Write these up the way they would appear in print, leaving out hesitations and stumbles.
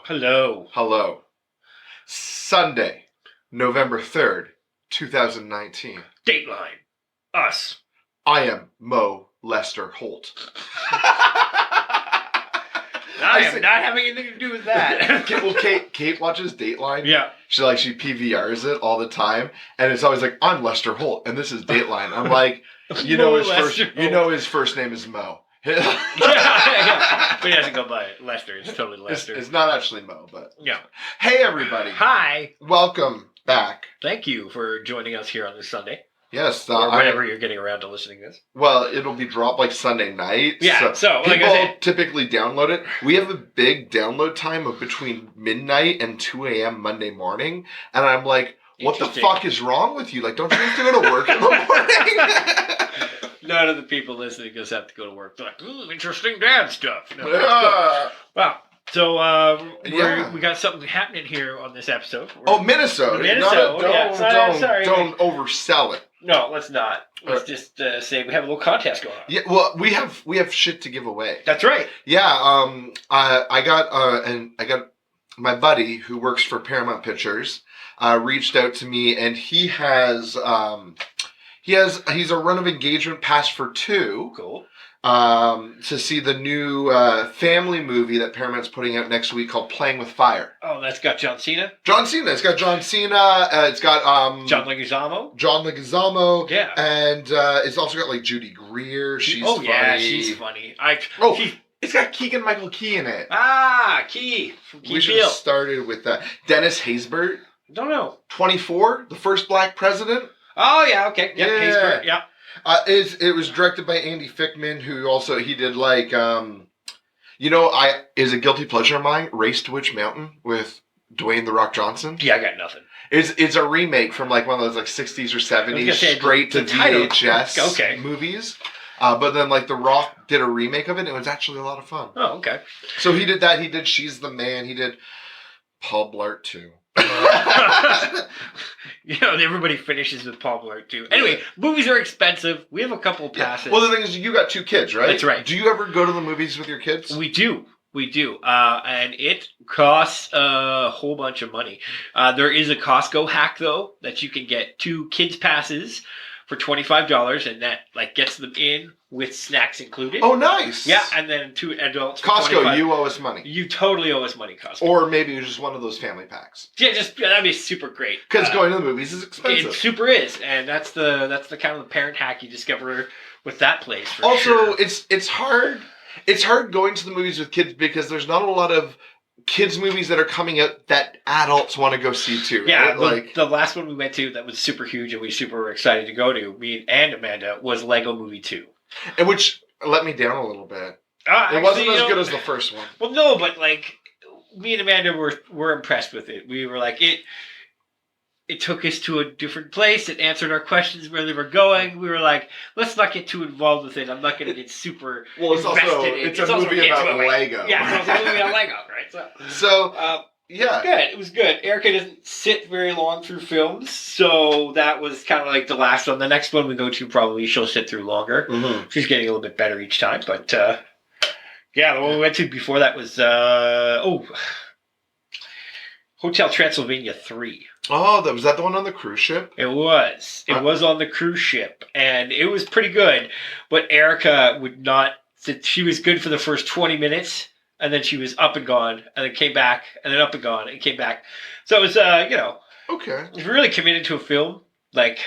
Hello. Hello. Sunday, November 3rd, 2019. Dateline. Us. I am Mo Lester Holt. I am not having anything to do with that. Well, Kate watches Dateline. Yeah. She PVRs it all the time, and it's always like, I'm Lester Holt, and this is Dateline. I'm like, his first name is Mo. yeah. But he doesn't go by Lester. It's totally Lester. It's not actually Mo, but yeah. Hey, everybody. Hi. Welcome back. Thank you for joining us here on this Sunday. Yes. Or whenever you're getting around to listening to this. Well, it'll be dropped like Sunday night. Yeah. So people like I said, typically download it. We have a big download time of between midnight and 2 a.m. Monday morning, and I'm like, what the fuck is wrong with you? Like, don't you have to go to work in the morning? None of the people listening just have to go to work. They're like, interesting dad stuff. No, wow. So we got something happening here on this episode. Minisode. Don't oversell it. No, let's not. Let's just say we have a little contest going on. Yeah, well, we have shit to give away. That's right. Yeah, I got my buddy who works for Paramount Pictures reached out to me, and he's a run of engagement pass for 2. Cool. To see the new family movie that Paramount's putting out next week called Playing with Fire. Oh, that's got John Cena? John Cena. It's got John Cena. It's got John Leguizamo. John Leguizamo. Yeah. And it's also got like Judy Greer. She's funny. Yeah, she's funny. It's got Keegan-Michael Key in it. Key. From Key we should have started with that. Dennis Haysbert. Don't know. 24, the first black president. Oh, yeah, okay. Yep, yeah. Haysbert, yeah. It was directed by Andy Fickman, who also, he did like, is a guilty pleasure of mine, Race to Witch Mountain with Dwayne "The Rock" Johnson. Yeah, I got nothing. It's a remake from like one of those like 60s or 70s straight to VHS movies. But then like The Rock did a remake of it, and it was actually a lot of fun. Oh, okay. So he did that. He did She's the Man. He did Paul Blart too. Everybody finishes with Paul Blart too. Anyway, movies are expensive. We have a couple of passes. Well, the thing is, you got 2 kids, right? That's right. Do you ever go to the movies with your kids? We do. And it costs a whole bunch of money. There is a Costco hack, though, that you can get 2 kids passes for $25, and that like gets them in with snacks included. Oh, nice. Yeah, and then 2 adults for Costco, $25. you owe us money. You totally owe us money, Costco. Or maybe just one of those family packs. Yeah, that'd be super great. Because going to the movies is expensive. It super is, and that's the kind of the parent hack you discover with that place. Also, it's hard. It's hard going to the movies with kids because there's not a lot of kids movies that are coming out that adults want to go see too. Yeah, right? Like the last one we went to that was super huge and we super were excited to go to, me and Amanda, was Lego Movie 2. And which let me down a little bit. It wasn't as good as the first one. Well, no, but like me and Amanda were impressed with it. We were like it took us to a different place. It answered our questions where they were going. We were like, let's not get too involved with it. I'm not going to get super invested. It's a movie about Lego. Yeah, it's a movie about Lego, right? Yeah. It was good. Erica doesn't sit very long through films, so that was kind of like the last one. The next one we go to, probably she'll sit through longer. Mm-hmm. She's getting a little bit better each time, but the one we went to before that was Hotel Transylvania 3. Oh, was that the one on the cruise ship? It was. It was on the cruise ship, and it was pretty good. But Erica would not. She was good for the first 20 minutes, and then she was up and gone, and then came back, and then up and gone, and came back. So it was, okay. If you're really committed to a film, like,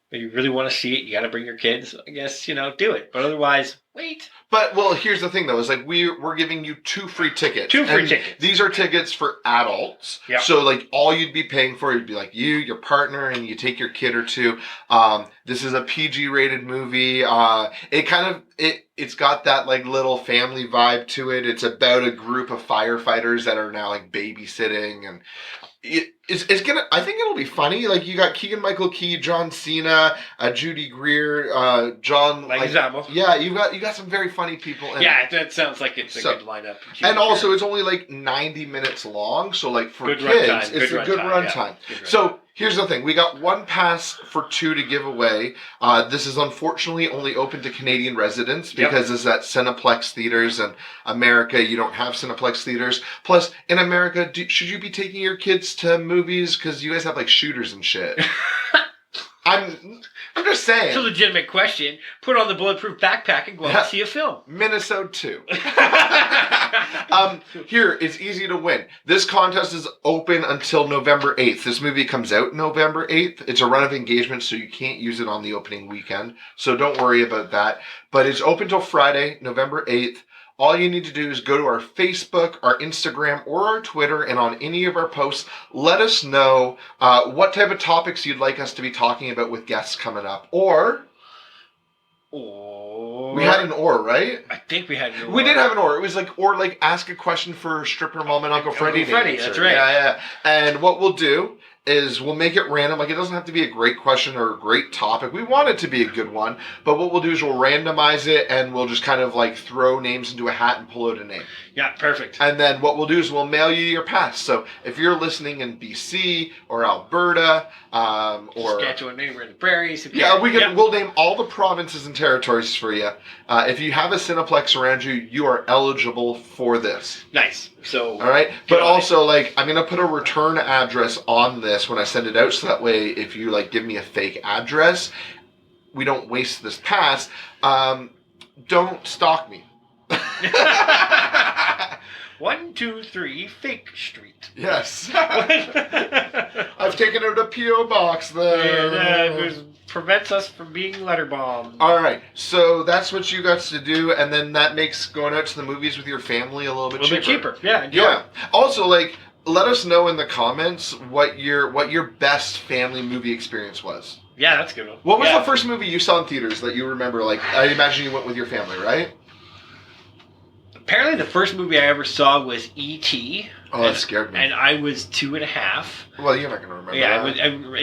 you really want to see it, you got to bring your kids. I guess do it. But otherwise, wait. But, well, here's the thing, though. Is like we're giving you 2 free tickets. 2 free tickets. These are tickets for adults. Yep. So, like, all you'd be paying for would be, like, you, your partner, and you take your kid or 2. This is a PG-rated movie. It's got that, like, little family vibe to it. It's about a group of firefighters that are now, like, babysitting. And I think it'll be funny. Like, you got Keegan-Michael Key, John Cena, Judy Greer, John Leguizamo. Yeah, you got some very funny people in Yeah, that sounds like it's a good lineup. And also, it's only like 90 minutes long, so like for kids, it's a good runtime. So here's the thing: we got one pass for 2 to give away. This is unfortunately only open to Canadian residents because it's at Cineplex theaters. In America, you don't have Cineplex theaters. Plus, in America, should you be taking your kids to movies because you guys have like shooters and shit? I'm just saying. It's a legitimate question. Put on the bulletproof backpack and go out and see a film. Minisode 2. Here, it's easy to win. This contest is open until November 8th. This movie comes out November 8th. It's a run of engagement, so you can't use it on the opening weekend. So don't worry about that. But it's open till Friday, November 8th. All you need to do is go to our Facebook, our Instagram, or our Twitter, and on any of our posts, let us know what type of topics you'd like us to be talking about with guests coming up. Or we had an or, right? I think we had an or. We did have an or. It was like, or like ask a question for stripper mom and Uncle Freddy. That's right. Yeah. And what we'll do is we'll make it random. Like, it doesn't have to be a great question or a great topic. We want it to be a good one, but what we'll do is we'll randomize it and we'll just kind of like throw names into a hat and pull out a name. Yeah, perfect. And then what we'll do is we'll mail you your pass. So if you're listening in BC or Alberta, or Saskatchewan, anywhere in the prairies. We'll name all the provinces and territories for you. If you have a Cineplex around you, you are eligible for this. Nice. So, all right, but also, like, I'm gonna put a return address on this when I send it out, so that way, if you like give me a fake address, we don't waste this pass. Don't stalk me. 123 Fake Street. Yes. I've taken out a P.O. box there. It prevents us from being letter bombed. Alright, so that's what you got to do, and then that makes going out to the movies with your family a little bit cheaper. Yeah, yeah. Also, like, let us know in the comments what your best family movie experience was. Yeah, that's a good one. What was the first movie you saw in theaters that you remember? Like, I imagine you went with your family, right? Apparently, the first movie I ever saw was E.T. Oh, that scared me. And I was 2.5. Well, you're not going to remember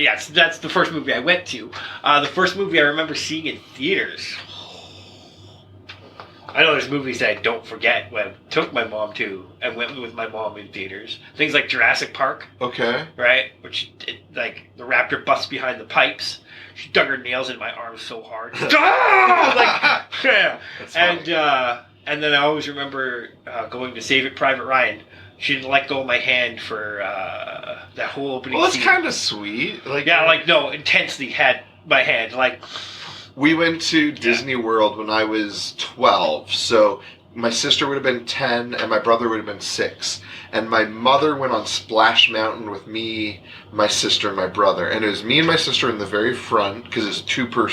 that. So that's the first movie I went to. The first movie I remember seeing in theaters. I know there's movies that I don't forget when I took my mom to and went with my mom in theaters. Things like Jurassic Park. Okay. Right? Which, like, the raptor busts behind the pipes. She dug her nails in my arm so hard. And then I always remember going to Save It Private Ryan. She didn't let go of my hand for that whole opening scene. Well, that's kind of sweet. Intensely had my hand. Like, we went to Disney World when I was 12. So my sister would have been 10 and my brother would have been 6. And my mother went on Splash Mountain with me, my sister, and my brother. And it was me and my sister in the very front, because it's two per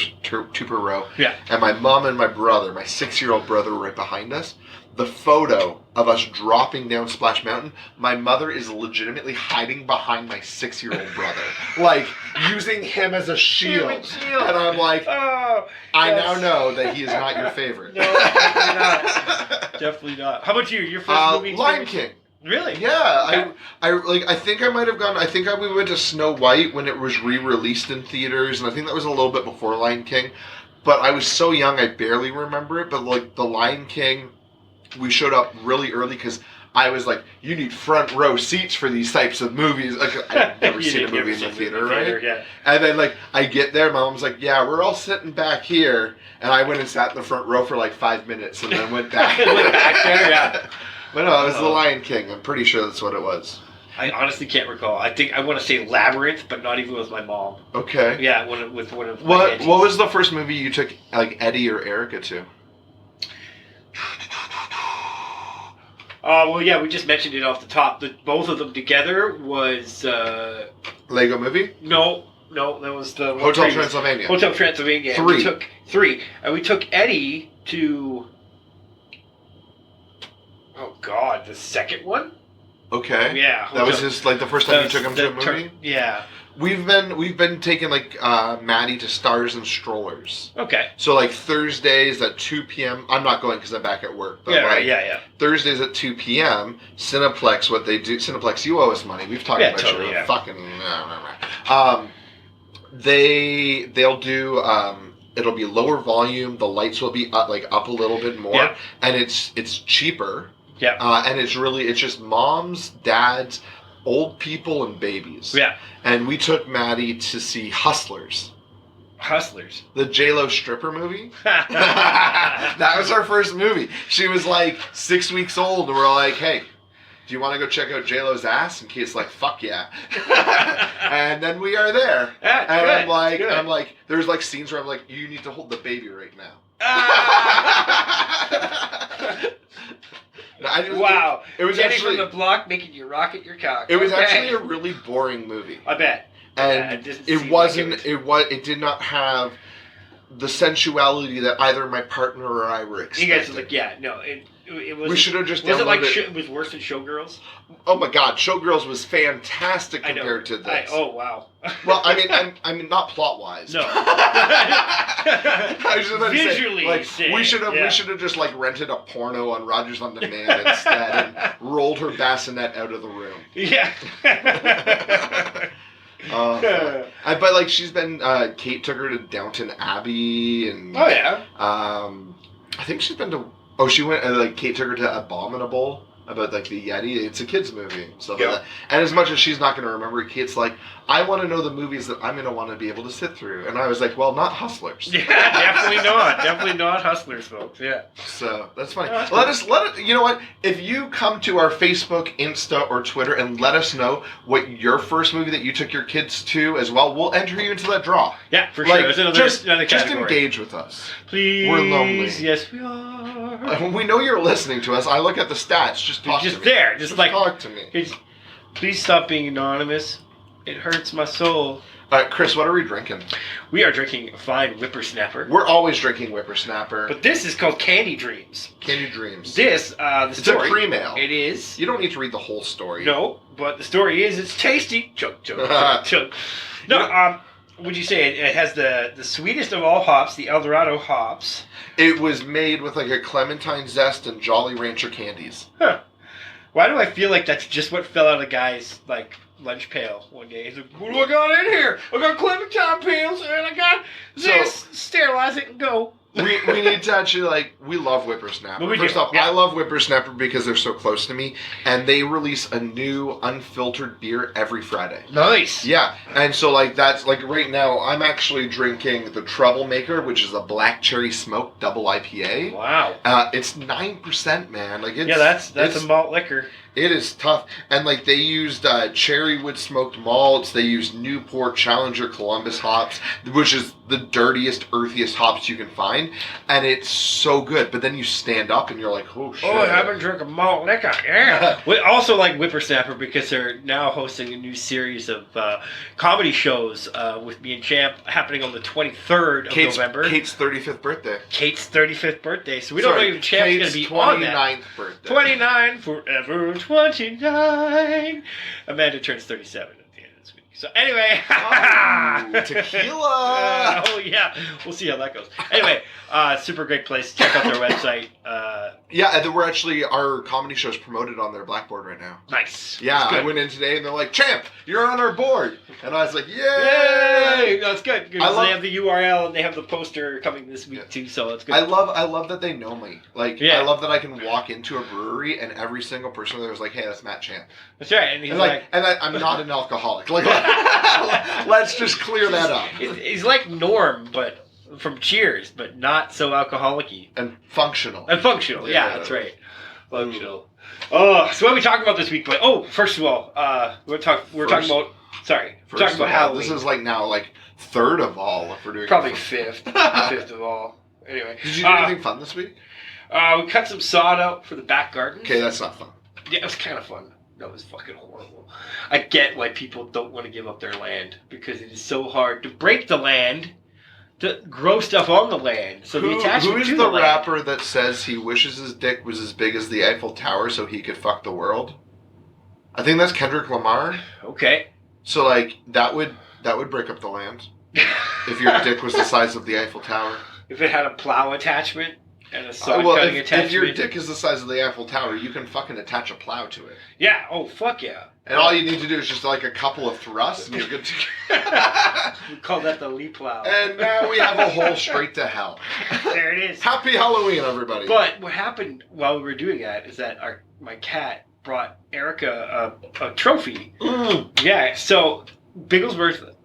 row. Yeah. And my mom and my brother, my 6-year-old brother, were right behind us. The photo of us dropping down Splash Mountain, my mother is legitimately hiding behind my 6-year-old brother. Like, using him as a shield. And I'm like, I now know that he is not your favorite. No, definitely not. Definitely not. How about you? Your first movie? Lion King. Really? Yeah, I think I might have gone. I think we went to Snow White when it was re-released in theaters, and I think that was a little bit before Lion King. But I was so young, I barely remember it. But like the Lion King, we showed up really early because I was like, "You need front row seats for these types of movies." Like, I've never seen a movie in the theater, right? Yeah. And then like I get there, my mom's like, "Yeah, we're all sitting back here," and I went and sat in the front row for like 5 minutes, and then went back. Went back there, yeah. But no, it was The Lion King. I'm pretty sure that's what it was. I honestly can't recall. I think I want to say Labyrinth, but not even with my mom. Okay. Yeah, with one of my aunties. What was the first movie you took like Eddie or Erica to? Well, yeah, we just mentioned it off the top. Both of them together was Lego Movie? No, that was the Hotel Transylvania. Hotel Transylvania. 3. We took 3, and we took Eddie to. Oh God, the second one. Okay. Yeah. That was just like the first time you took him to a movie? Yeah. We've been taking like Maddie to Stars and Strollers. Okay. So like Thursdays at 2 p.m. I'm not going because I'm back at work. But yeah, right. Yeah. Thursdays at 2 p.m. Cineplex. What they do? Cineplex. You owe us money. We've talked about totally, you. Fucking. They'll do. It'll be lower volume. The lights will be up a little bit more, and it's cheaper. Yeah. And it's just moms, dads, old people, and babies. Yeah. And we took Maddie to see Hustlers. Hustlers. The J-Lo stripper movie. That was our first movie. She was like 6 weeks old, and we're like, hey, do you want to go check out J-Lo's ass? And Kate's like, fuck yeah. And then we are there. Yeah, and good. I'm like, there's like scenes where I'm like, you need to hold the baby right now. Wow. It was Jenny actually from the block making you rocket your cock. It was actually a really boring movie. I bet. And it did not have the sensuality that either my partner or I were expecting. You guys were like, it was. We should have just. Was it like it was worse than Showgirls? Oh my God, Showgirls was fantastic compared to this. Oh wow. Well, I mean, not plot wise. No. I was just about to Visually, say, we should have just like rented a porno on Rogers on Demand instead and rolled her bassinet out of the room. Yeah. But like she's been. Kate took her to Downton Abbey and. Oh yeah. I think she's been to. Oh, she went. Kate took her to Abominable about like the Yeti. It's a kids movie and stuff like that. And as much as she's not going to remember it, Kate's like, I want to know the movies that I'm going to want to be able to sit through. And I was like, well, not Hustlers. Yeah, definitely not. Definitely not Hustlers, folks. Yeah. So that's funny. No, that's Let it. You know what? If you come to our Facebook, Insta, or Twitter and let us know what your first movie that you took your kids to as well, we'll enter you into that draw. Yeah, for sure. It's another just category. engage with us. Please. We're lonely. Yes, we are. When we know you're listening to us, I look at the stats. Just talk to me. Just like talk to me. Please stop being anonymous. It hurts my soul. Chris, what are we drinking? We are drinking a fine whippersnapper. We're always drinking whippersnapper. But this is called Candy Dreams. Candy Dreams. This, the it's story. It's a cream ale. It is. You don't need to read the whole story. No, but the story is it's tasty. Chug, chug, chug, chug. No, would you say it has the sweetest of all hops, the El Dorado hops. It was made with like a clementine zest and Jolly Rancher candies. Huh. Why do I feel like that's just what fell out of guy's like lunch pail one day? He's like, what do I got in here? I got clementine peels and I got this. Sterilize it and go. We need to actually we love Whippersnapper. First off, I love Whippersnapper because they're so close to me, and they release a new unfiltered beer every Friday. Nice. Yeah, and so that's right now I'm actually drinking the Troublemaker, which is a black cherry smoked double IPA. Wow. It's 9%, man. That's a malt liquor. It is tough, and they used cherrywood smoked malts. They used Newport, Challenger, Columbus hops, which is the dirtiest, earthiest hops you can find, and it's so good. But then you stand up and you're like, oh shit! Oh, I haven't drunk a malt liquor. Yeah. We also like Whippersnapper because they're now hosting a new series of comedy shows with me and Champ happening on the 23rd of November. Kate's 35th birthday. Kate's 35th birthday. So we don't know if Champ's going to be on that. 29th birthday. 29 forever. 29. Amanda turns 37 at the end of this week. So anyway. Tequila. Oh yeah. We'll see how that goes. Anyway, super great place. Check out their website. Yeah, and we're actually, our comedy show's promoted on their Blackboard right now. Nice. Yeah, I went in today and they're like, Champ, you're on our board. And I was like, yay! That's good. They have the URL and they have the poster coming this week too, so it's good. I love that they know me. I love that I can walk into a brewery and every single person there is like, hey, that's Matt Champ. That's right. And he's I'm not an alcoholic. Let's just clear that up. He's like Norm, but from Cheers, but not so alcoholic-y. And functional. Yeah, that's right. Functional. Oh, so what are we talking about this week? But first of all, we're talking about Halloween. This is now third of all if we're doing probably fifth of all. Anyway, did you do anything fun this week? We cut some sod out for the back garden. Okay, that's not fun. Yeah, it was kind of fun. That was fucking horrible. I get why people don't want to give up their land because it is so hard to break the land. To grow stuff on the land. So the attachment who is to the land. rapper that says he wishes his dick was as big as the Eiffel Tower so he could fuck the world? I think that's Kendrick Lamar. Okay. So like that would break up the land if your dick was the size of the Eiffel Tower. If it had a plow attachment and a saw cutting attachment. If your dick is the size of the Eiffel Tower, you can fucking attach a plow to it. Yeah. Oh fuck yeah. And all you need to do is just like a couple of thrusts, and you're good to go. We call that the Lee plow. And now we have a hole straight to hell. There it is. Happy Halloween, everybody. But what happened while we were doing that is that my cat brought Erica a trophy. Yeah, so Bigglesworth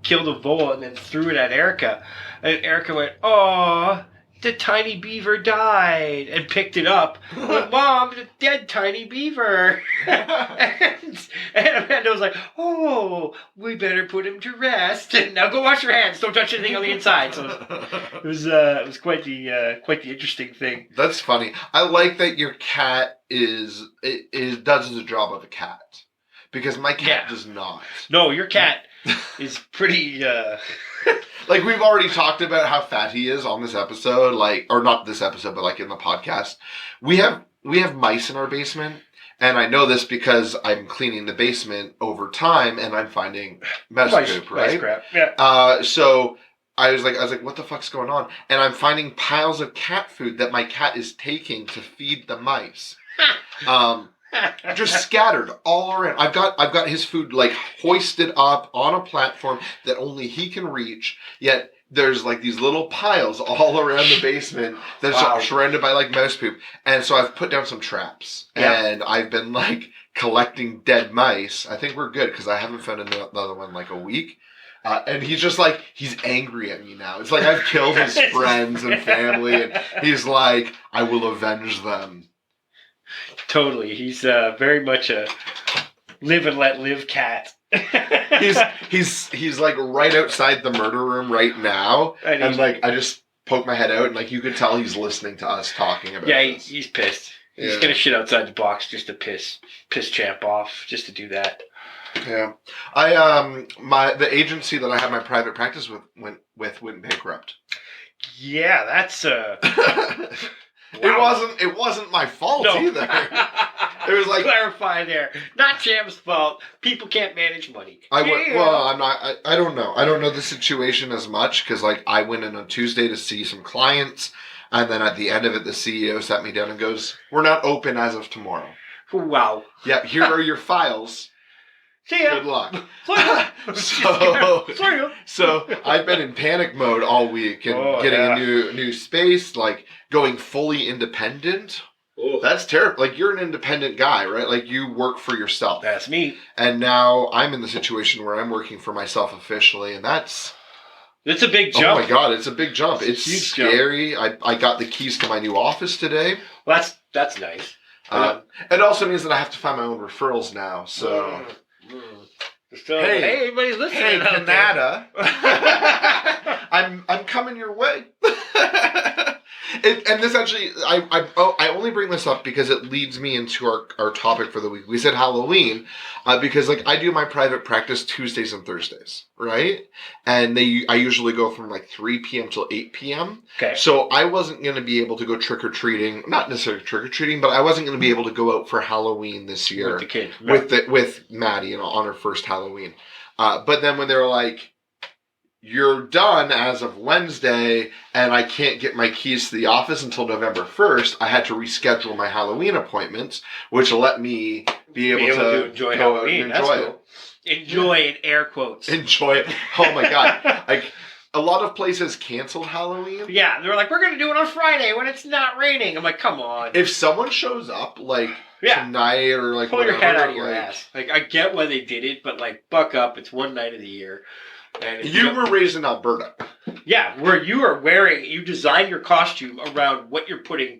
killed a vole and then threw it at Erica. And Erica went, "Aw, the tiny beaver died," and picked it up. Went, "Mom, the dead tiny beaver." and Amanda was like, "Oh, we better put him to rest. Now go wash your hands. Don't touch anything on the inside." So it was quite the interesting thing. That's funny. I like that your cat does the job of a cat, because my cat does not. No, your cat is pretty. Like, we've already talked about how fat he is on this episode, like, or not this episode, but like in the podcast. We have mice in our basement, and I know this because I'm cleaning the basement over time, and I'm finding mouse poop, right? Mice crap. Yeah. So I was like, what the fuck's going on? And I'm finding piles of cat food that my cat is taking to feed the mice. Just scattered all around. I've got his food like hoisted up on a platform that only he can reach. Yet there's like these little piles all around the basement that's surrounded by like mouse poop. And so I've put down some traps, and I've been like collecting dead mice. I think we're good because I haven't found another one in like a week. And he's just like, he's angry at me now. It's like I've killed his friends and family, and he's like, I will avenge them. Totally. He's very much a live and let live cat. he's like right outside the murder room right now. And like, I just poke my head out, and like, you could tell he's listening to us talking about this. He's pissed. He's going to shit outside the box just to piss Champ off, just to do that. Yeah. The agency that I had my private practice went bankrupt. Yeah, that's Wow. It wasn't my fault either. It was like, clarify there. Not Champ's fault. People can't manage money. I'm not. I don't know. I don't know the situation as much because like I went in on Tuesday to see some clients, and then at the end of it, the CEO sat me down and goes, "We're not open as of tomorrow." Wow. Yeah. Here are your files. See ya. Good luck. So I've been in panic mode all week and getting a new space, like going fully independent. Oh. That's terrible. Like, you're an independent guy, right? Like, you work for yourself. That's me. And now I'm in the situation where I'm working for myself officially, and it's a big jump. Oh my God, it's a big jump. It's scary. I got the keys to my new office today. Well, that's nice. It also means that I have to find my own referrals now, so... So, hey, everybody's listening. Hey, Canada. I'm coming your way. And this actually, I only bring this up because it leads me into our topic for the week. We said Halloween because like I do my private practice Tuesdays and Thursdays, right? And I usually go from like 3 p.m. till 8 p.m. Okay. So I wasn't going to be able to go trick-or-treating, not necessarily trick-or-treating, but I wasn't going to be able to go out for Halloween this year. With the kids. With Maddie, on her first Halloween. But then when they were like, you're done as of Wednesday, and I can't get my keys to the office until November 1st, I had to reschedule my Halloween appointments, which let me be able to enjoy Halloween. Enjoy it. Cool. Enjoy it, air quotes. Enjoy it. Oh my God. Like, a lot of places canceled Halloween. Yeah, they're like, we're going to do it on Friday when it's not raining. I'm like, come on. If someone shows up, like, tonight or like pull whatever, your head out of your ass. Like, I get why they did it, but like, buck up. It's one night of the year. And you were raised in Alberta. Yeah, where you design your costume around what you're putting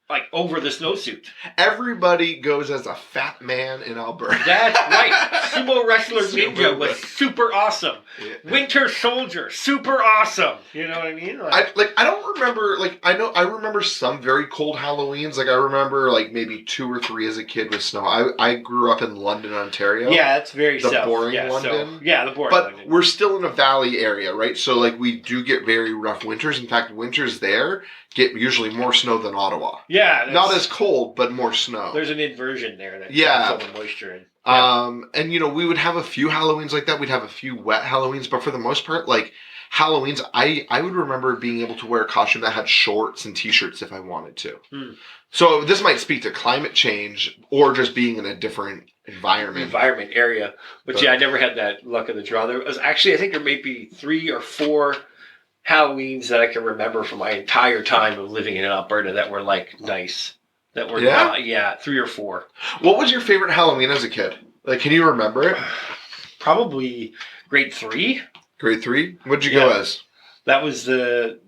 like over the snowsuit. Everybody goes as a fat man in Alberta. That's right. Sumo Wrestler Ninja was super awesome. Yeah. Winter Soldier, super awesome. You know what I mean? I don't remember, like, I remember some very cold Halloweens. Like, I remember, like, maybe 2 or 3 as a kid with snow. I grew up in London, Ontario. Yeah, that's very the boring London. The boring London. But we're still in a valley area, right? So, like, we do get very rough winters. In fact, winters there get usually more snow than Ottawa. Yeah. Not as cold, but more snow. There's an inversion there that yeah. all the moisture in. Yeah. And we would have a few Halloweens like that. We'd have a few wet Halloweens, but for the most part, like Halloweens, I would remember being able to wear a costume that had shorts and t-shirts if I wanted to. So this might speak to climate change or just being in a different environment area. But yeah, I never had that luck of the draw. There was actually, I think there may be 3 or 4 Halloweens that I can remember from my entire time of living in Alberta that were like nice. That were 3 or 4. What was your favorite Halloween as a kid? Like, can you remember it? Probably grade 3. Grade 3? What'd you go as? That was the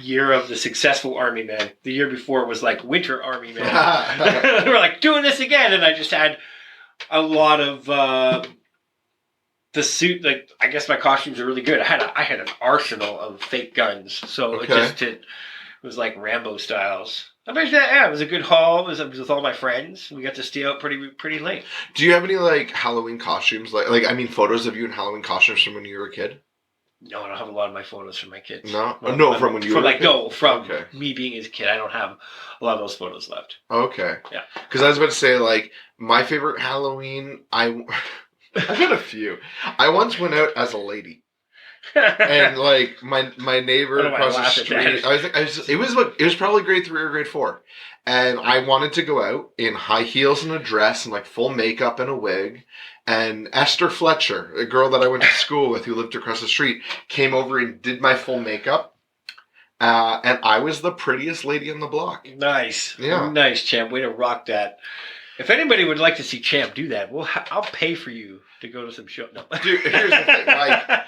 year of the successful Army Man. The year before was like Winter Army Man. We're like doing this again, and I just had a lot of the suit. Like, I guess my costumes are really good. I had an arsenal of fake guns, so it was like Rambo styles. I mean, it was a good haul. It was with all my friends. We got to stay out pretty late. Do you have any like Halloween costumes? Like photos of you in Halloween costumes from when you were a kid? No, I don't have a lot of my photos from my kids. No, from when you were a kid? From me being as a kid. I don't have a lot of those photos left. Okay. Yeah. Because I was about to say, like, my favorite Halloween, I've got a few. I once went out as a lady. And like my neighbor across the street, it was probably grade 3 or grade 4, and I wanted to go out in high heels and a dress and like full makeup and a wig. And Esther Fletcher, a girl that I went to school with who lived across the street, came over and did my full makeup, and I was the prettiest lady on the block. Nice, yeah, nice, Champ. Way to rock that. If anybody would like to see Champ do that, I'll pay for you to go to some show. No. Dude, here's the thing. Like,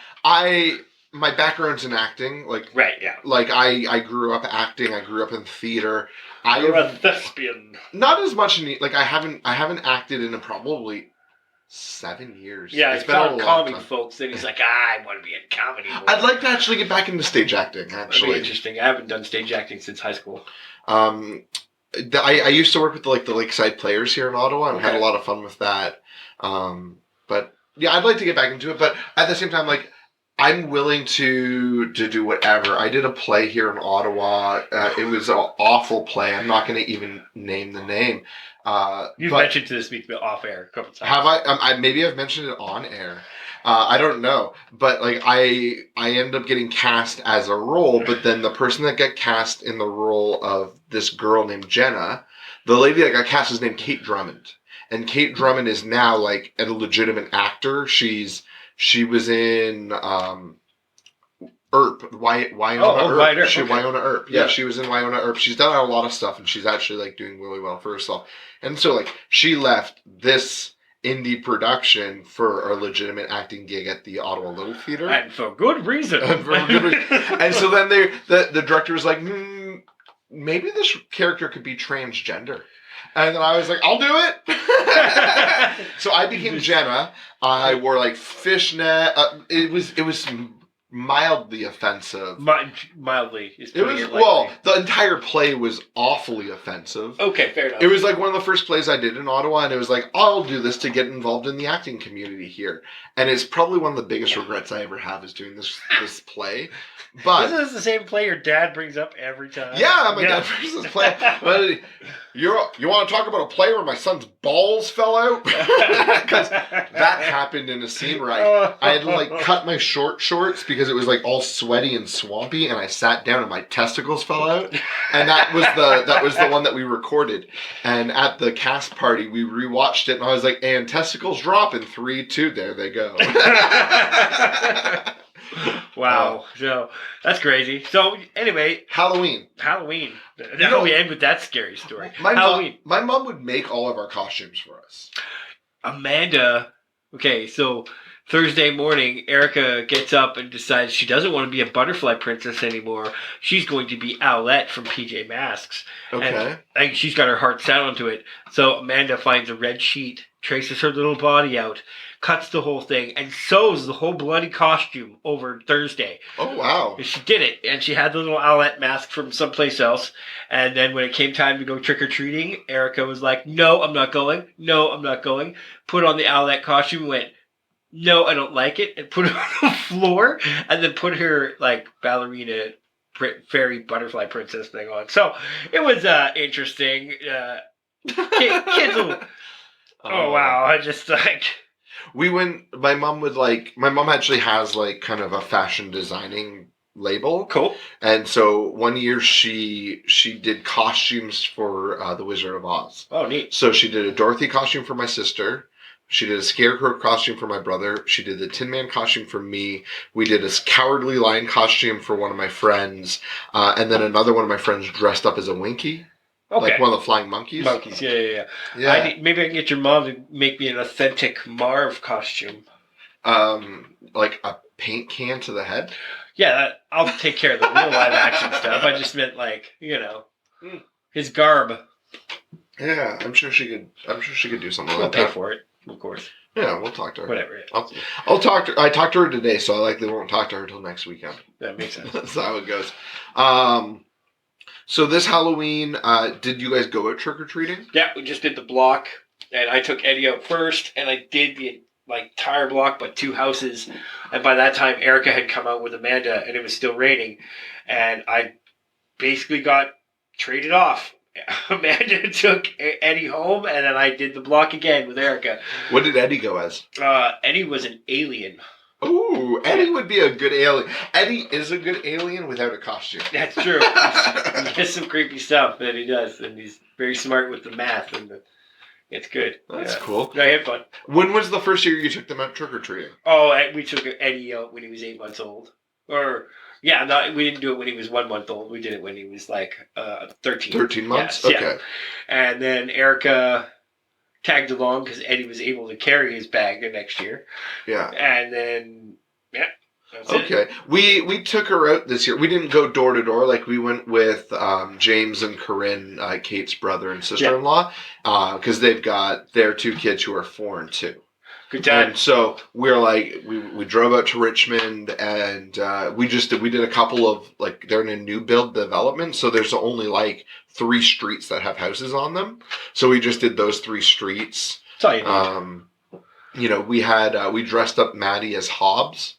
my background's in acting. Like, right, yeah. Like, I grew up acting. I grew up in theater. You're a thespian. Not as much like I haven't acted in probably 7 years. Yeah, it's been a long comedy, time. Folks. Then he's like, I want to be in comedy. More. I'd like to actually get back into stage acting. Actually, that'd be interesting. I haven't done stage acting since high school. I used to work with the Lakeside Players here in Ottawa and had a lot of fun with that. But yeah, I'd like to get back into it. But at the same time, like, I'm willing to do whatever. I did a play here in Ottawa. It was an awful play. I'm not going to even name the name. You've mentioned to this week off air a couple times. Have I? Maybe I've mentioned it on air. I don't know, but like I ended up getting cast as a role, but then the person that got cast in the role of this girl named Jenna, the lady that got cast is named Kate Drummond, and Kate Drummond is now like a legitimate actor. She was in Earp, Wynonna Earp. Wynonna Earp. Yeah, she was in Wynonna Earp. She's done a lot of stuff, and she's actually like doing really well for herself. And so like she left this indie production for a legitimate acting gig at the Ottawa Little Theatre. And for good reason. And so then the director was like, maybe this character could be transgender. And then I was like, I'll do it. So I became Jenna. I wore like fishnet. It was mildly offensive. Mildly. The entire play was awfully offensive. Okay, fair enough. It was like one of the first plays I did in Ottawa, and it was like, I'll do this to get involved in the acting community here. And it's probably one of the biggest regrets I ever have is doing this play. But isn't this the same play your dad brings up every time? Yeah, my dad brings this play. But you want to talk about a play where my son's balls fell out? Because that happened in a scene where I had to like cut my shorts because it was like all sweaty and swampy, and I sat down and my testicles fell out. And that was the one that we recorded. And at the cast party, we rewatched it, and I was like, and testicles drop in 3, 2, there they go. Wow. So that's crazy. So anyway, Halloween. How we end with that scary story. My mom would make all of our costumes for us. Amanda. Okay, so Thursday morning, Erica gets up and decides she doesn't want to be a butterfly princess anymore. She's going to be Owlette from PJ Masks. Okay. And she's got her heart set onto it. So Amanda finds a red sheet, traces her little body out, cuts the whole thing, and sews the whole bloody costume over Thursday. Oh, wow. She did it, and she had the little Owlette mask from someplace else. And then when it came time to go trick-or-treating, Erica was like, no, I'm not going. No, I'm not going. Put on the Owlette costume and went, no, I don't like it, and put it on the floor, and then put her, like, ballerina fairy butterfly princess thing on. So it was interesting. Kids will, oh wow, I just like... We went, my mom actually has like kind of a fashion designing label. Cool. And so one year she did costumes for The Wizard of Oz. Oh, neat. So she did a Dorothy costume for my sister. She did a Scarecrow costume for my brother. She did the Tin Man costume for me. We did a Cowardly Lion costume for one of my friends. And then another one of my friends dressed up as a Winky. Okay. Like one of the flying monkeys. Monkeys, yeah. Maybe I can get your mom to make me an authentic Marv costume. Like a paint can to the head? Yeah, I'll take care of the real live action stuff. I just meant like, his garb. Yeah, I'm sure she could do something we'll like that. We'll pay for it, of course. Yeah, we'll talk to her. Whatever. I'll talk to her. I talked to her today, so I likely won't talk to her until next weekend. That makes sense. That's how it goes. So this Halloween, did you guys go out trick-or-treating? Yeah, we just did the block, and I took Eddie out first, and I did the entire block, but 2 houses, and by that time Erica had come out with Amanda, and it was still raining, and I basically got traded off. Amanda took Eddie home, and then I did the block again with Erica. What did Eddie go as? Eddie was an alien. Ooh, Eddie would be a good alien. Eddie is a good alien without a costume. That's true. He has some creepy stuff that he does, and he's very smart with the math, and it's good. That's cool. I had fun. When was the first year you took them out trick-or-treating? Oh, we took Eddie out when he was 8 months old. We didn't do it when he was 1 month old. We did it when he was 13. 13 months? Yes, okay. Yeah. And then Erica tagged along because Eddie was able to carry his bag the next year. Yeah. And then, that's okay. it. We took her out this year. We didn't go door to door. We went with James and Corinne, Kate's brother and sister-in-law, because they've got their 2 kids who are 4 and 2. Good time. And so we're we drove out to Richmond, and we did a couple of they're in a new build development, so there's only 3 streets that have houses on them. So we just did those 3 streets. That's all you need. We dressed up Maddie as Hobbs.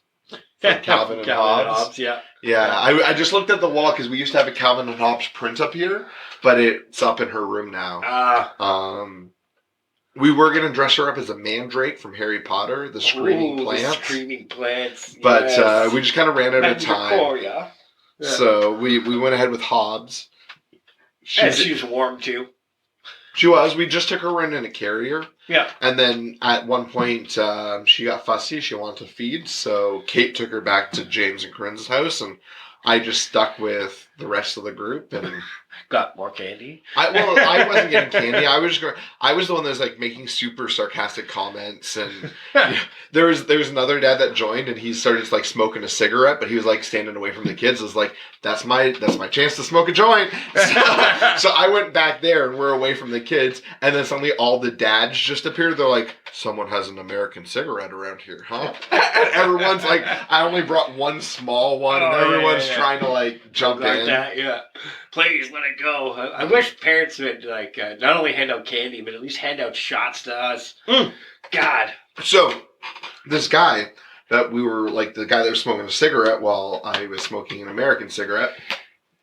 Calvin and Hobbs. Yeah. I just looked at the wall because we used to have a Calvin and Hobbs print up here, but it's up in her room now. We were going to dress her up as a mandrake from Harry Potter, the screaming plants. The screaming plants. But we just kind of ran out of time. Yeah. So we went ahead with Hobbs. She was warm too. She was. We just took her in a carrier. Yeah. And then at one point, she got fussy. She wanted to feed. So Kate took her back to James and Corinne's house, and I just stuck with the rest of the group and got more candy. I wasn't getting candy. I was the one that was making super sarcastic comments, and there was another dad that joined, and he started smoking a cigarette, but he was standing away from the kids. I was like, that's my chance to smoke a joint. So I went back there, and we're away from the kids, and then suddenly all the dads just appeared. They're like, someone has an American cigarette around here, huh? And everyone's like, I only brought one small one, and everyone's trying to jump in. That, yeah. Please let it go. I wish parents would not only hand out candy, but at least hand out shots to us. God. So this guy that we were the guy that was smoking a cigarette while I was smoking an American cigarette,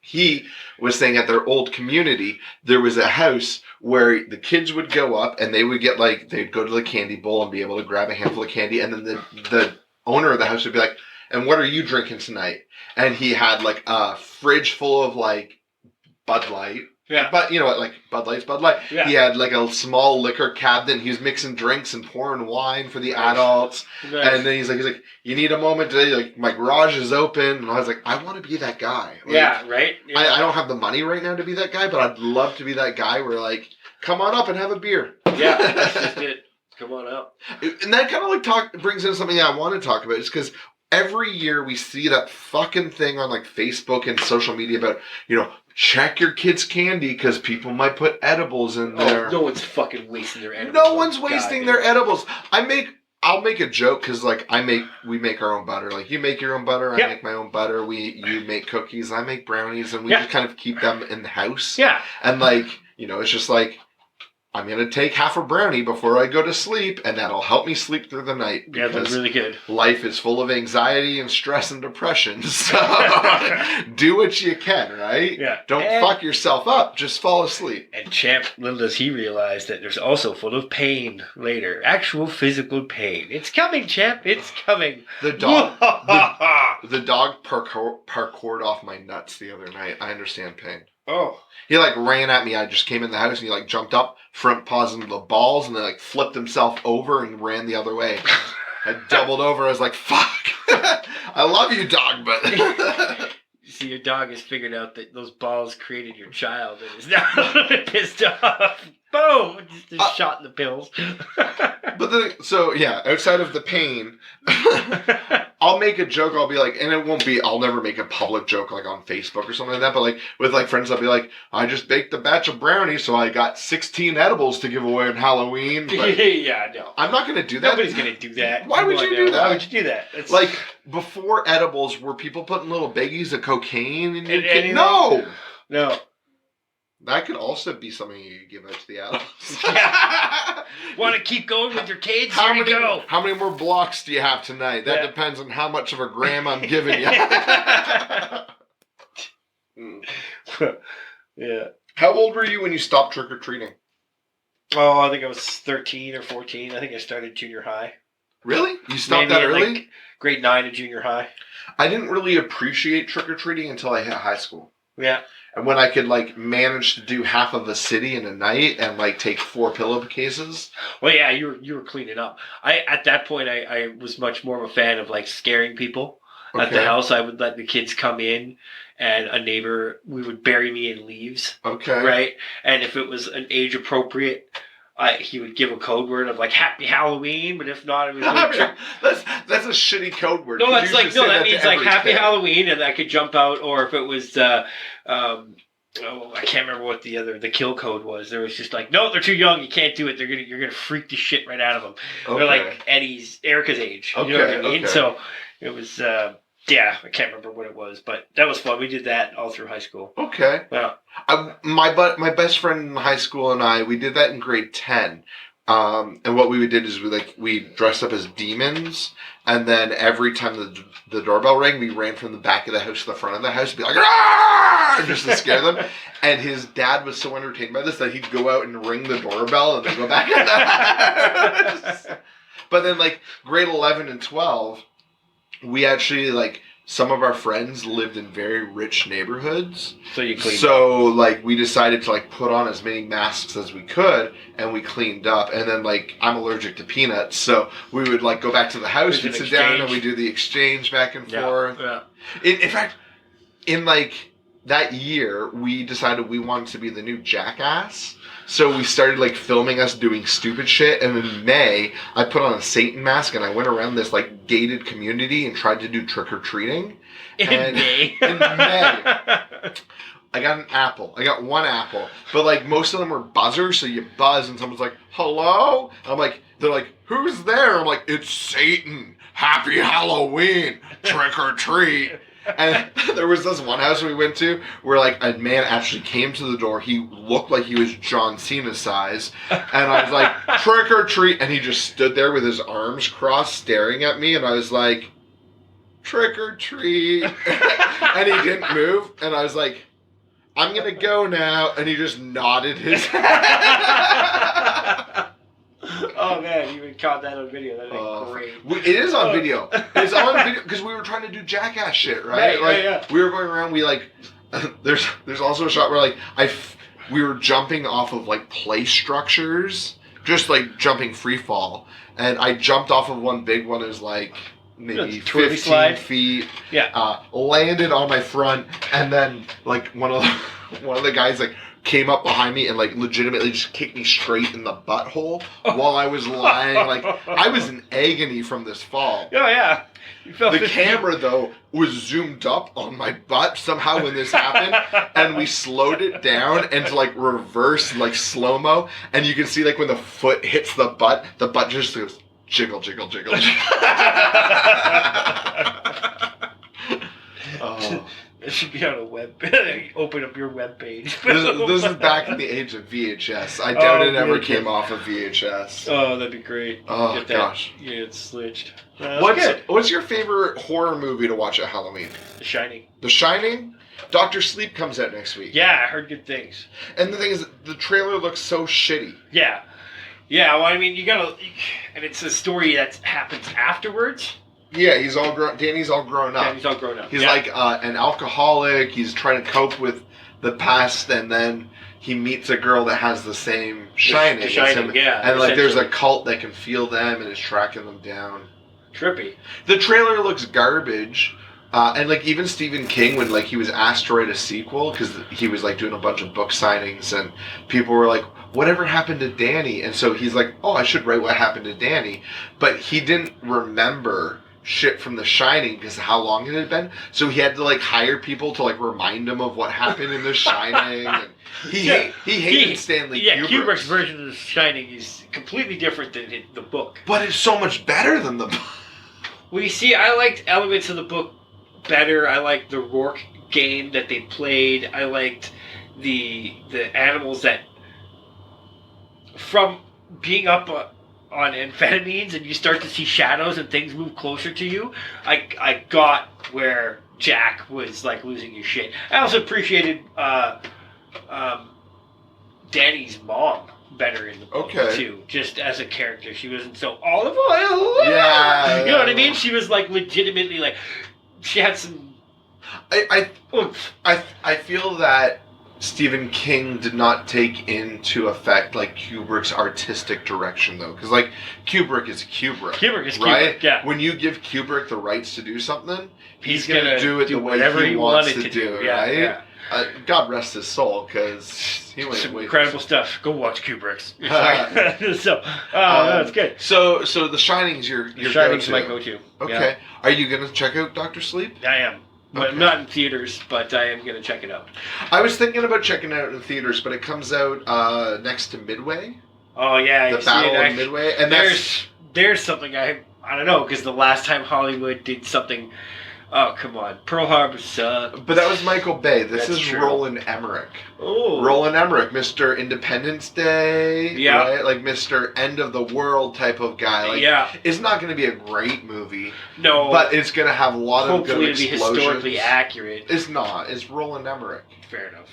he was saying at their old community there was a house where the kids would go up and they would get they'd go to the candy bowl and be able to grab a handful of candy, and then the owner of the house would be like, and what are you drinking tonight? And he had a fridge full of Bud Light. Yeah. But you know what, Bud Light's Bud Light. Yeah. He had a small liquor cabinet. He was mixing drinks and pouring wine for the adults. Nice. And then he's like, you need a moment today? My garage is open. And I was like, I want to be that guy. Right? Yeah. I don't have the money right now to be that guy, but I'd love to be that guy where come on up and have a beer. Yeah, that's just it. Come on up. And that kind of brings in something I want to talk about. Is because every year we see that fucking thing on Facebook and social media about, check your kids' candy because people might put edibles in there. No one's fucking wasting their edibles. No one's wasting their edibles. I'll make a joke because we make our own butter. You make your own butter, I make my own butter. You make cookies, I make brownies, and we just kind of keep them in the house. Yeah. And it's just I'm going to take half a brownie before I go to sleep, and that'll help me sleep through the night. Yeah, that's really good. Life is full of anxiety and stress and depression, so do what you can, right? Yeah. Don't fuck yourself up. Just fall asleep. And Champ, little does he realize that there's also full of pain later. Actual physical pain. It's coming, Champ. It's coming. The dog the dog parkoured off my nuts the other night. I understand pain. Oh. He like ran at me. I just came in the house and he like jumped up, front paws into the balls, and then like flipped himself over and ran the other way. I doubled over. I was like, fuck. I love you, dog, but... See, your dog has figured out that those balls created your child and is now a little bit pissed off. Boom! Just a shot in the pills. But so yeah, outside of the pain, I'll make a joke. I'll be like, and it won't be. I'll never make a public joke like on Facebook or something like that. But like with like friends, I'll be like, I just baked a batch of brownies, so I got 16 edibles to give away on Halloween. But yeah, no, I'm not gonna do that. Nobody's gonna do that. Why would you do that? Why would you do that? It's... Like before edibles, were people putting little baggies of cocaine in your kid? anything? No. That could also be something you could give out to the adults. Yeah. Want to keep going with your kids? Here you go. How many more blocks do you have tonight? That depends on how much of a gram I'm giving you. Yeah. How old were you when you stopped trick-or-treating? Oh, I think I was 13 or 14. I think I started junior high. Really? You stopped that early? Like grade 9 of junior high. I didn't really appreciate trick-or-treating until I hit high school. Yeah. And when I could, like, manage to do half of a city in a night and, like, take 4 pillowcases. Well, yeah, you were cleaning up. At that point, I was much more of a fan of, like, scaring people. Okay. At the house, I would let the kids come in, and a neighbor, we would bury me in leaves. Okay. Right? And if it was an age appropriate, he would give a code word of, like, Happy Halloween, but if not, it was... That's a shitty code word. No, that's like, no, that means, like, Happy Halloween, and I could jump out, or if it was... I can't remember what the kill code was. There was just like, no, they're too young. You can't do it. You're gonna freak the shit right out of them. Okay. They're like Erica's age. You know what I mean? Okay. So it was, I can't remember what it was, but that was fun. We did that all through high school. Okay. Yeah. My best friend in high school and we did that in grade 10. And what we did is we dressed up as demons, and then every time the doorbell rang, we ran from the back of the house to the front of the house and be like, "Arr!" just to scare them. And his dad was so entertained by this that he'd go out and ring the doorbell and then go back in the house. But then like grade 11 and 12, we actually like, some of our friends lived in very rich neighborhoods. So you cleaned up. Like, we decided to, like, put on as many masks as we could, and we cleaned up. And then, like, I'm allergic to peanuts, so we would, like, go back to the house and sit down, and we do the exchange back and forth. Yeah. In fact, in, like, that year, we decided we wanted to be the new Jackass. So we started, like, filming us doing stupid shit, and in May, I put on a Satan mask, and I went around this, like, gated community and tried to do trick-or-treating. In May? In May. I got an apple. I got 1 apple. But, like, most of them were buzzers, so you buzz, and someone's like, hello? And I'm like, they're like, who's there? I'm like, it's Satan. Happy Halloween. Trick or treat. And there was this one house we went to where, like, a man actually came to the door. He looked like he was John Cena size. And I was like, trick or treat. And he just stood there with his arms crossed staring at me. And I was like, trick or treat. And he didn't move. And I was like, I'm going to go now. And he just nodded his head. Oh man, you caught that on video. That'd be great. It is on video. It's on video because we were trying to do Jackass shit, right? Like we were going around. We like there's also a shot where like we were jumping off of like play structures, just like jumping free fall, and I jumped off of one big one. It was like maybe 15 feet. Yeah. Landed on my front, and then like one of the guys like came up behind me and like legitimately just kicked me straight in the butthole while I was lying. Like I was in agony from this fall. Oh yeah. The camera though was zoomed up on my butt somehow when this happened, and we slowed it down into like reverse like slow-mo, and you can see like when the foot hits the butt just goes jiggle, jiggle, jiggle. Oh. It should be on a web. Open up your web page. This is back in the age of VHS. I doubt it ever came off of VHS. Oh, that'd be great. Oh, gosh. Yeah, it's switched. What's your favorite horror movie to watch at Halloween? The Shining. The Shining? Dr. Sleep comes out next week. Yeah, I heard good things. And the thing is, the trailer looks so shitty. Yeah. Yeah, well, I mean, you gotta... And it's a story that happens afterwards. Yeah, he's all grown. Danny's all grown up. Danny's all grown up. He's like an alcoholic. He's trying to cope with the past, and then he meets a girl that has the same Shining. The Shining, yeah. And like, there's a cult that can feel them and is tracking them down. Trippy. The trailer looks garbage. And like even Stephen King, when like he was asked to write a sequel because he was like doing a bunch of book signings, and people were like, "Whatever happened to Danny?" And so he's like, "Oh, I should write what happened to Danny," but he didn't remember shit from The Shining because of how long it had been. So he had to like hire people to like remind him of what happened in The Shining. And he hated Stanley Kubrick. Yeah, Kubrick's version of The Shining is completely different than the book. But it's so much better than the book. Well, you see, I liked elements of the book better. I liked the Rourke game that they played. I liked the animals that, from being up on amphetamines and you start to see shadows and things move closer to you, I got where Jack was like losing his shit. I also appreciated Danny's mom better in the book too, just as a character. She wasn't so olive oil. Yeah, you know what I mean? She was like legitimately like, she had some. I feel that Stephen King did not take into effect like Kubrick's artistic direction though, because like Kubrick is Kubrick. Kubrick is right? Kubrick, yeah. When you give Kubrick the rights to do something, he's gonna do it the way he wants to do, yeah, right? Yeah. God rest his soul, because he went some way incredible stuff. Go watch Kubrick's. So, that's good. So The Shining's your Shining's go-to. my go-to. Okay. Yeah. Are you gonna check out Dr. Sleep? I am. But not in theaters, but I am going to check it out. I was thinking about checking it out in theaters, but it comes out next to Midway. Oh, yeah. The Battle of Midway. And there's something I don't know, because the last time Hollywood did something... Oh, come on. Pearl Harbor sucked. But that was Michael Bay. This is true. Roland Emmerich. Oh. Roland Emmerich, Mr. Independence Day. Yeah. Right? Like Mr. End of the World type of guy. Like, yeah. It's not going to be a great movie. No. But it's going to have a lot of good explosions. Hopefully it'll be historically accurate. It's not. It's Roland Emmerich. Fair enough.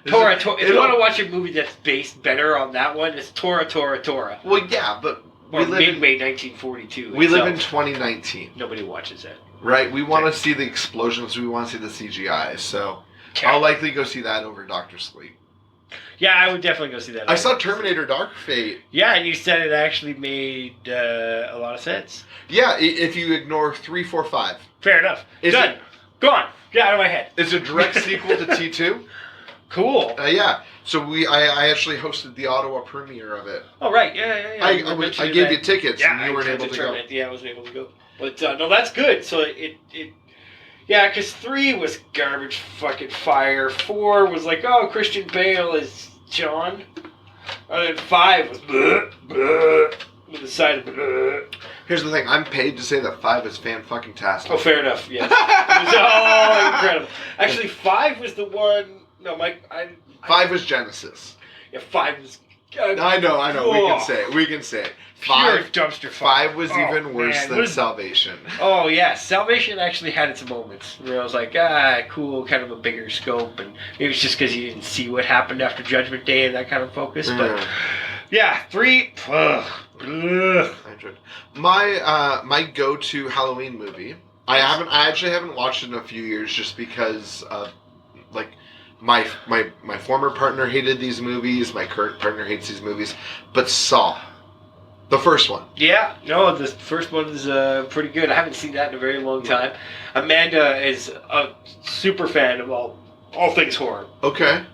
Tora. If you want to watch a movie that's based better on that one, it's Tora. Well, yeah, but... Or Midway 1942. We live in 2019. Nobody watches that. Right, we want to see the explosions, we want to see the CGI, so I'll likely go see that over Dr. Sleep. Yeah, I would definitely go see that. I saw Terminator Dark Fate. Yeah, and you said it actually made a lot of sense. Yeah, if you ignore 3, 4, 5. Fair enough. Done. Gone. Get out of my head. It's a direct sequel to T2. Cool. Yeah. So I actually hosted the Ottawa premiere of it. Oh, right. Yeah. I gave you tickets and you weren't able to go. Yeah, I wasn't able to go. But no, that's good. So yeah, because 3 was garbage fucking fire. 4 was like, oh, Christian Bale is John. And then 5 was with the side of Here's the thing, I'm paid to say that 5 is fan-fucking-tastic. Oh, fair enough, yes. Oh, incredible. Actually, 5 was the one... No, Mike, 5 was Genesis. Yeah, 5 was... I know. We can say it. 5 dumpster fire. 5 was even worse than Salvation. Oh, yeah. Salvation actually had its moments where I was like, cool, kind of a bigger scope. And maybe it's just because you didn't see what happened after Judgment Day and that kind of focus. But, yeah, 3... My go-to Halloween movie. I actually haven't watched it in a few years just because like my former partner hated these movies, my current partner hates these movies, but Saw, the first one. Yeah, no, the first one is pretty good. I haven't seen that in a very long time. Amanda is a super fan of all things horror. Okay.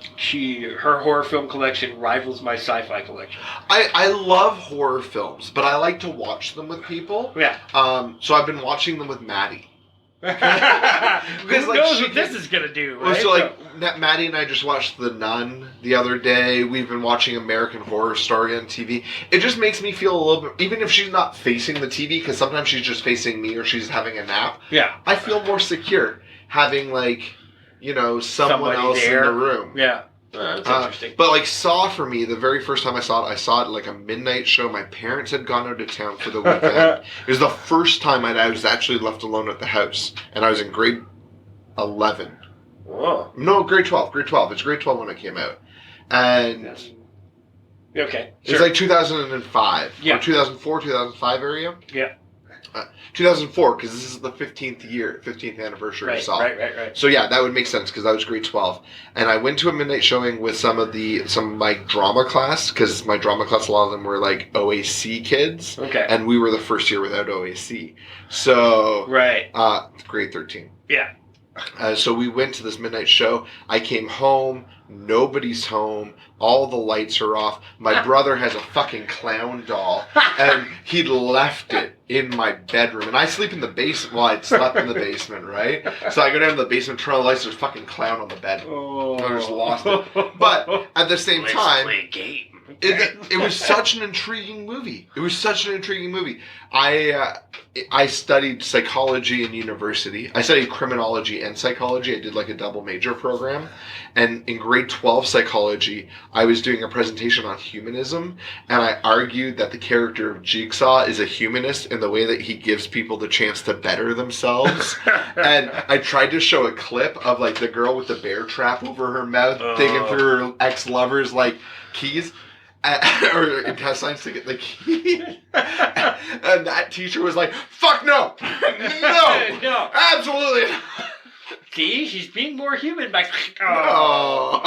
Her horror film collection rivals my sci-fi collection. I love horror films, but I like to watch them with people. Yeah. So I've been watching them with Maddie. Because who knows what this is gonna do, right? So Maddie and I just watched The Nun the other day. We've been watching American Horror Story on TV. It just makes me feel a little bit, even if she's not facing the TV, because sometimes she's just facing me or she's having a nap. Yeah. I feel more secure. having like, you know, someone Somebody else there. in the room. Yeah. That's interesting. But like Saw for me, the very first time I saw it like a midnight show. My parents had gone out of town for the weekend. It was the first time I was actually left alone at the house, and I was in grade 11. Whoa. No, grade 12. Grade 12. It's grade 12 when it came out, and okay, it's like 2005 yeah. or 2004, 2005 area. Yeah. 2004, because this is the 15th anniversary of Saw. Right. So yeah, that would make sense because I was grade 12, and I went to a midnight showing with some of my drama class, because my drama class, a lot of them were like OAC kids. Okay. And we were the first year without OAC, so grade 13. Yeah. So we went to this midnight show. I came home. Nobody's home. All the lights are off. My brother has a fucking clown doll, and he'd left it in my bedroom. And I sleep in the basement. Well, I'd slept in the basement, right? So I go down to the basement, turn on the lights. There's a fucking clown on the bed. Oh. I just lost it. But at the same time, play a game. It was such an intriguing movie. I studied psychology in university. I studied criminology and psychology. I did like a double major program. And in grade 12 psychology, I was doing a presentation on humanism. And I argued that the character of Jigsaw is a humanist in the way that he gives people the chance to better themselves. And I tried to show a clip of like the girl with the bear trap over her mouth, digging through her ex-lover's like keys. Or intestines to get the key. And that teacher was like, fuck no! No! Absolutely not! See, she's being more human by... Oh.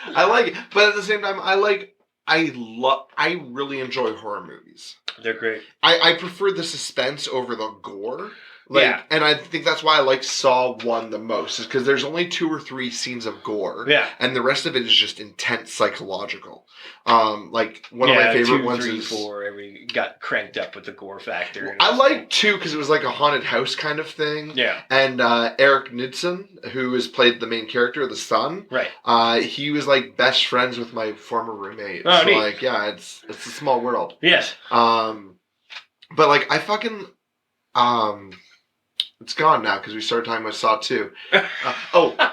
I like it. But at the same time, I really enjoy horror movies. They're great. I prefer the suspense over the gore. Yeah. And I think that's why I like Saw 1 the most, is because there's only 2 or 3 scenes of gore. Yeah. And the rest of it is just intense psychological. Like, one of my favorite 2, ones 3, is... 4, every got cranked up with the gore factor. I like 2 because it was like a haunted house kind of thing. Yeah. And Eric Knudsen, who has played the main character, the son. Right. He was like best friends with my former roommate. Oh, so neat. like, yeah, it's a small world. Yes. But like, I fucking... It's gone now because we started talking about Saw 2.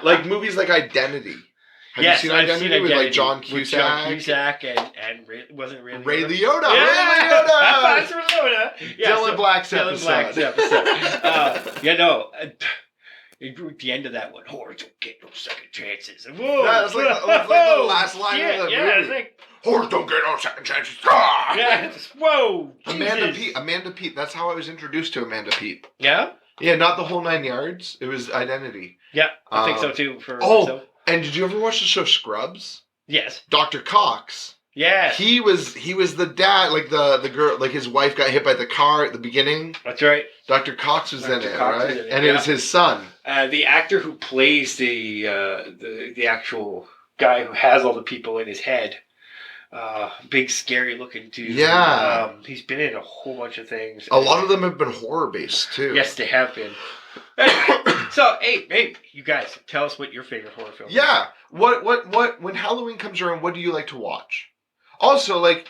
Like movies like Identity. Have you seen Identity with like John Cusack? John Cusack and wasn't it Ray Liotta. Yeah. Ray Liotta. That's Ray Liotta. Yeah, Dylan Black's episode. At the end of that one, horrors don't get no second chances. Whoa. That's like the last line of the movie. It's like, horrors don't get no second chances. Yeah. Whoa. Amanda Peet. That's how I was introduced to Amanda Peet. Yeah. Yeah, not the whole 9 yards. It was Identity. Yeah, I think so too. And did you ever watch the show Scrubs? Yes. Dr. Cox. Yeah. He was the dad, like the girl, like his wife got hit by the car at the beginning. That's right. Dr. Cox was in it, right? And it was his son. The actor who plays the actual guy who has all the people in his head. Big, scary looking dude. Yeah. He's been in a whole bunch of things. A lot of them have been horror based too. Yes, they have been. So, hey, you guys, tell us what your favorite horror film is. Yeah. What, when Halloween comes around, what do you like to watch? Also, like,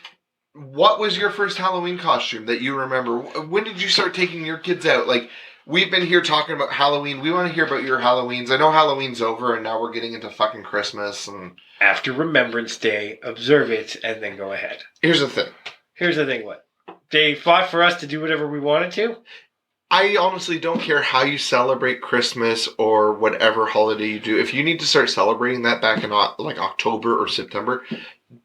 what was your first Halloween costume that you remember? When did you start taking your kids out? Like, we've been here talking about Halloween. We want to hear about your Halloweens. I know Halloween's over and now we're getting into fucking Christmas and... After Remembrance Day, observe it, and then go ahead. Here's the thing. What? They fought for us to do whatever we wanted to? I honestly don't care how you celebrate Christmas or whatever holiday you do. If you need to start celebrating that back in like October or September,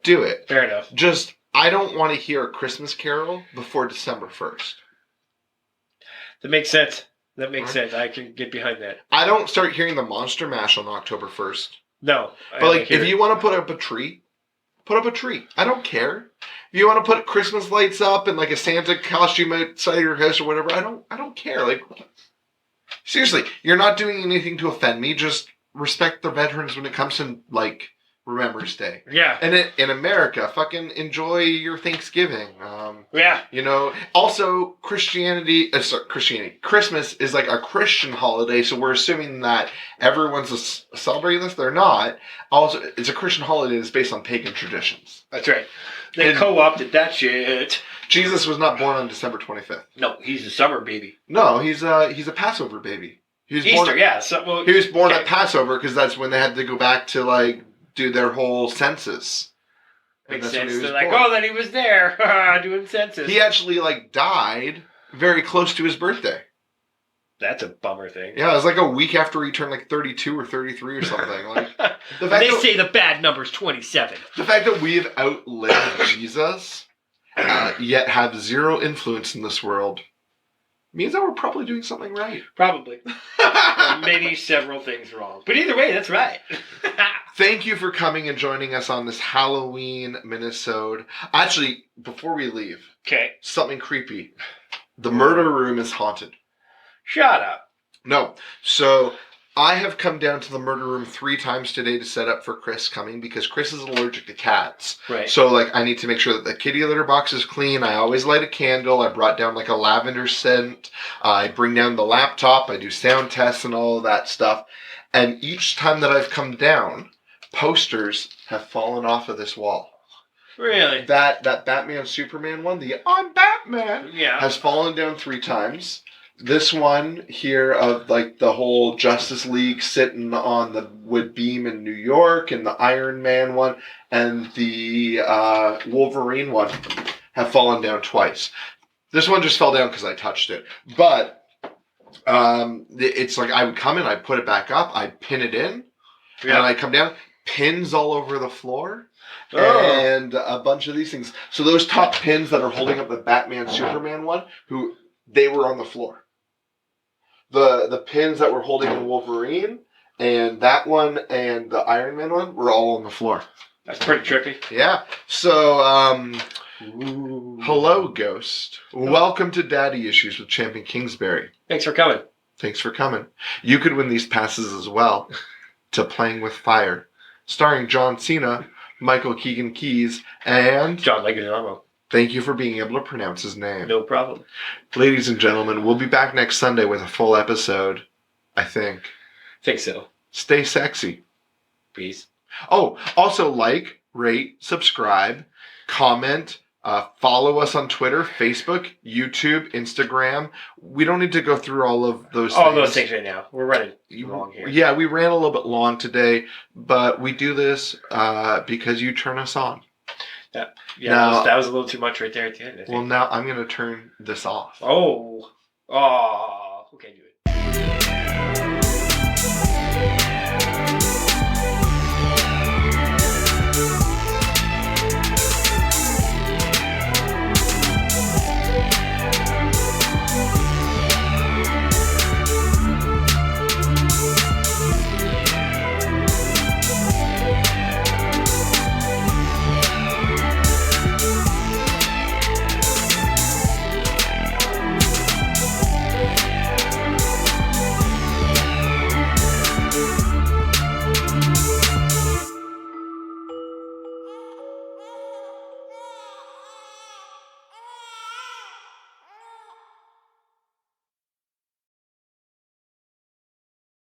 do it. Fair enough. Just, I don't want to hear a Christmas carol before December 1st. That makes sense. I can get behind that. I don't start hearing the Monster Mash on October 1st. No. But like, if you want to put up a tree, put up a tree. I don't care. If you want to put Christmas lights up and like a Santa costume outside your house or whatever, I don't care. Like, seriously, you're not doing anything to offend me. Just respect the veterans when it comes to like Remembrance Day. Yeah. And in America, fucking enjoy your Thanksgiving. Yeah. You know, also Christmas is like a Christian holiday, so we're assuming that everyone's celebrating this. They're not. Also, it's a Christian holiday that's based on pagan traditions. That's right. They co-opted that shit. Jesus was not born on December 25th. No, he's a summer baby. No, he's a Passover baby. He was Easter, born, yeah. So, well, he was born at Passover because that's when they had to go back to like do their whole census. And makes that's when sense. he was They're like, born. oh, then he was there doing census. He actually like died very close to his birthday. That's a bummer thing. Yeah, it was like a week after he turned like 32 or 33 or something. Like the fact they that, say the bad number's 27. the fact that we have outlived Jesus, yet have zero influence in this world, means that we're probably doing something right. Probably. Maybe several things wrong. But either way, that's right. Thank you for coming and joining us on this Halloween Minisode. Actually, before we leave, Okay. something creepy. The murder room is haunted. Shut up. No. So I have come down to the murder room 3 times today to set up for Chris coming because Chris is allergic to cats. Right. So like I need to make sure that the kitty litter box is clean. I always light a candle. I brought down like a lavender scent. I bring down the laptop. I do sound tests and all of that stuff. And each time that I've come down, posters have fallen off of this wall. Really? That Batman Superman one, the I'm Batman, has fallen down 3 times. This one here of like the whole Justice League sitting on the wood beam in New York, and the Iron Man one, and the Wolverine one have fallen down twice. This one just fell down because I touched it. But it's like I would come in, I put it back up, I pin it in, and I come down, pins all over the floor. And a bunch of these things. So those top pins that are holding up the Batman Superman one, they were on the floor. The pins that were holding the Wolverine and that one and the Iron Man one were all on the floor. That's pretty trippy. Yeah. So, hello, Ghost. Welcome to Daddy Issues with Champion Kingsbury. Thanks for coming. Thanks for coming. You could win these passes as well to Playing with Fire, starring John Cena, Michael Keegan-Keys, and John Leguizamo. Thank you for being able to pronounce his name. No problem. Ladies and gentlemen, we'll be back next Sunday with a full episode, I think. Think so. Stay sexy. Peace. Oh, also like, rate, subscribe, comment, follow us on Twitter, Facebook, YouTube, Instagram. We don't need to go through all of those things. All those things right now. We're running long here. Yeah, we ran a little bit long today, but we do this because you turn us on. Yeah, now, that was a little too much right there at the end, I think. Well, now I'm going to turn this off. Oh. Okay, do it.